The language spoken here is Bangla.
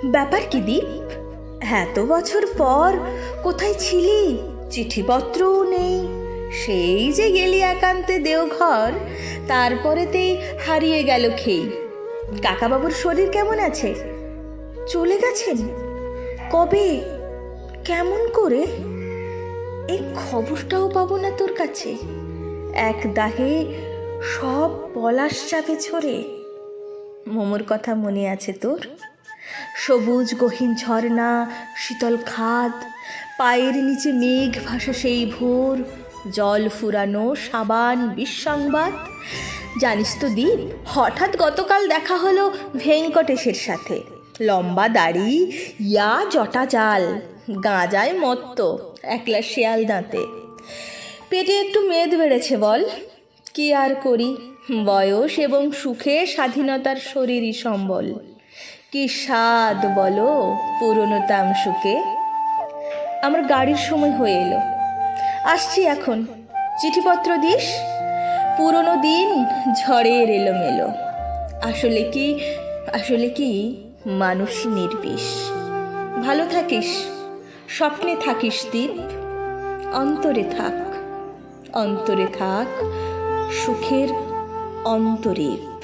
ব্যাপার কি দীপ? এত বছর পর কোথায় ছিলি? চিঠিপত্রও নেই। সেই যে গেলি একান্তে দেওঘর, তারপরেতেই হারিয়ে গেল খেই। কাকাবাবুর শরীর কেমন আছে? চলে গেছেন? কবে? কেমন করে? এই খবরটাও পাবো না তোর কাছে? এক দাহে সব পলাশ চাপে ছড়ে। মোমোর কথা মনে আছে তোর? সবুজ গহীন ঝর্ণা, শীতল খাদ, পায়ের নিচে মেঘ ভাসা সেই ভোর, জল ফুরানো সাবান বিসংবাদ। জানিস তো দীপ, হঠাৎ গতকাল দেখা হলো ভেঙ্কটেশের সাথে। লম্বা দাড়ি, ইয়া জটা জাল, গাঁজায় মত্ত, একলা শেয়াল দাঁতে। পেটে একটু মেদ বেড়েছে বল। কি আর করি, বয়স এবং সুখে স্বাধীনতার শরীরই সম্বল। কি স্বাদ বলো পুরনো তামসুকে। আমার গাড়ির সময় হয়ে এলো, আসছি এখন। চিঠিপত্র দিস। পুরনো দিন ঝড়ের এলোমেলো। আসলে কি মানুষই নির্বিষ। ভালো থাকিস, স্বপ্নে থাকিস দীপ। অন্তরে থাক, অন্তরে থাক সুখের অন্তরীপ।